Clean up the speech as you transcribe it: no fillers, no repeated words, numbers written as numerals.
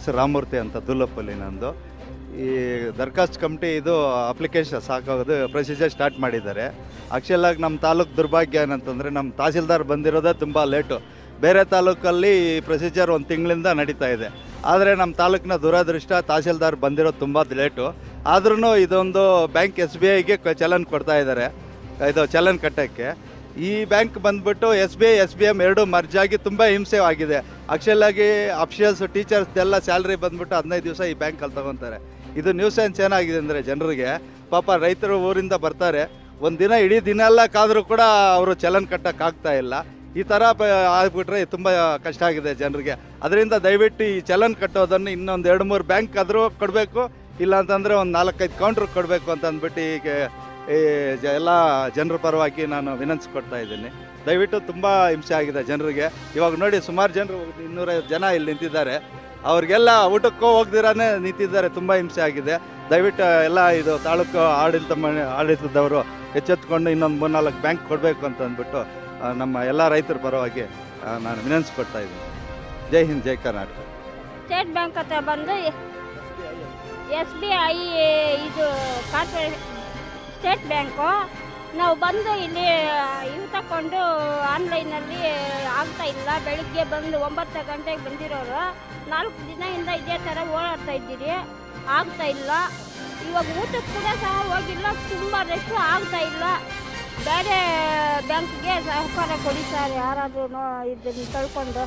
ಹೆಸರು ರಾಮಮೂರ್ತಿ ಅಂತ ದುಲ್ಲಪ್ಪಲ್ಲಿ ನಂದು. ಈ ದರ್ಖಾಸ್ತು ಕಮಿಟಿ ಇದು ಅಪ್ಲಿಕೇಶನ್ ಸಾಕಾಗೋದು ಪ್ರೊಸೀಜರ್ ಸ್ಟಾರ್ಟ್ ಮಾಡಿದ್ದಾರೆ. ಆ್ಯಕ್ಚುಲಾಗಿ ನಮ್ಮ ತಾಲೂಕು ದುರ್ಭಾಗ್ಯ ಏನಂತಂದರೆ ನಮ್ಮ ತಹಸೀಲ್ದಾರ್ ಬಂದಿರೋದೇ ತುಂಬ ಲೇಟು. ಬೇರೆ ತಾಲೂಕಲ್ಲಿ ಪ್ರೊಸೀಜರ್ 1 ತಿಂಗಳಿಂದ ನಡೀತಾ ಇದೆ. ಆದರೆ ನಮ್ಮ ತಾಲೂಕಿನ ದುರದೃಷ್ಟ ತಹಸೀಲ್ದಾರ್ ಬಂದಿರೋದು ತುಂಬ ಲೇಟು. ಆದ್ರೂ ಇದೊಂದು ಬ್ಯಾಂಕ್ SBIಗೆ ಚಲನ್ ಕೊಡ್ತಾ ಇದ್ದಾರೆ, ಇದು ಚಲನ್ ಕಟ್ಟೋಕ್ಕೆ. ಈ ಬ್ಯಾಂಕ್ ಬಂದ್ಬಿಟ್ಟು SBM ಎರಡೂ ಮರ್ಜ್ ಆಗಿ ತುಂಬ ಹಿಂಸೆ ಆಗಿದೆ. ಆ್ಯಕ್ಚುಲಾಗಿ ಅಫಿಷಿಯಲ್ಸು ಟೀಚರ್ಸ್ದೆಲ್ಲ ಸ್ಯಾಲ್ರಿ ಬಂದ್ಬಿಟ್ಟು 15 ದಿವಸ ಈ ಬ್ಯಾಂಕಲ್ಲಿ ತೊಗೊತಾರೆ. ಇದು ನ್ಯೂಸೆನ್ಸ್ ಏನಾಗಿದೆ ಅಂದರೆ ಜನರಿಗೆ ಪಾಪ ರೈತರು ಊರಿಂದ ಬರ್ತಾರೆ, ಒಂದು ದಿನ ಇಡೀ ದಿನ ಎಲ್ಲ ಕಾದರೂ ಕೂಡ ಅವರು ಚಲನ್ ಕಟ್ಟೋಕ್ಕಾಗ್ತಾ ಇಲ್ಲ. ಈ ಥರ ಆಗಿಬಿಟ್ರೆ ತುಂಬ ಕಷ್ಟ ಆಗಿದೆ ಜನರಿಗೆ. ಅದರಿಂದ ದಯವಿಟ್ಟು ಈ ಚಲನ್ ಕಟ್ಟೋದನ್ನು ಇನ್ನೊಂದು 2-3 ಬ್ಯಾಂಕ್ ಆದರೂ ಕೊಡಬೇಕು, ಇಲ್ಲಾಂತಂದರೆ ಒಂದು 4-5 ಕೌಂಟ್ರ್ ಕೊಡಬೇಕು ಅಂತ ಅಂದ್ಬಿಟ್ಟು ಈಗ ಈ ಎಲ್ಲ ಜನರ ಪರವಾಗಿ ನಾನು ವಿನಂತಿಸ್ಕೊಡ್ತಾ ಇದ್ದೀನಿ. ದಯವಿಟ್ಟು ತುಂಬ ಹಿಂಸೆ ಆಗಿದೆ ಜನರಿಗೆ. ಇವಾಗ ನೋಡಿ ಸುಮಾರು ಜನರು 250 ಜನ ಇಲ್ಲಿ ನಿಂತಿದ್ದಾರೆ, ಅವ್ರಿಗೆಲ್ಲ ಊಟಕ್ಕೂ ಹೋಗ್ದಿರಾನೇ ನಿಂತಿದ್ದಾರೆ. ತುಂಬ ಹಿಂಸೆ ಆಗಿದೆ. ದಯವಿಟ್ಟು ಎಲ್ಲ ಇದು ತಾಲೂಕು ಆಡಳಿತದವರು ಎಚ್ಚೆತ್ತುಕೊಂಡು ಇನ್ನೊಂದು 3-4 ಬ್ಯಾಂಕ್ ಕೊಡಬೇಕು ಅಂತ ಅಂದ್ಬಿಟ್ಟು ನಮ್ಮ ಎಲ್ಲ ರೈತರ ಪರವಾಗಿ ನಾನು ವಿನಂತಿಸ್ಕೊಡ್ತಾ ಇದ್ದೀನಿ. ಜೈ ಹಿಂದ್, ಜೈ ಕರ್ನಾಟಕ. ಸ್ಟೇಟ್ ಬ್ಯಾಂಕ್ ಹತ್ರ ಬಂದು SBI ಇದು ಕಾರ್ಪೊರೇಟ್ ಸ್ಟೇಟ್ ಬ್ಯಾಂಕು ನಾವು ಬಂದು ಇಲ್ಲಿ ಇವು ತಗೊಂಡು ಆನ್ಲೈನಲ್ಲಿ ಆಗ್ತಾ ಇಲ್ಲ. ಬೆಳಿಗ್ಗೆ ಬಂದು 9 ಗಂಟೆಗೆ ಬಂದಿರೋರು 4 ದಿನದಿಂದ ಇದೇ ಥರ ಓಡಾಡ್ತಾ ಇದ್ದೀರಿ, ಆಗ್ತಾ ಇಲ್ಲ. ಇವಾಗ ಊಟಕ್ಕೆ ಕೂಡ ಸಹ ಹೋಗಿಲ್ಲ, ತುಂಬ ರಶ್ ಆಗ್ತಾ ಇಲ್ಲ. ಬೇರೆ ಬ್ಯಾಂಕ್ಗೆ ಸಹಕಾರ ಕೊಡಿ ಸರ್, ಯಾರಾದ್ರೂ ಇದನ್ನು ತಿಳ್ಕೊಂಡು.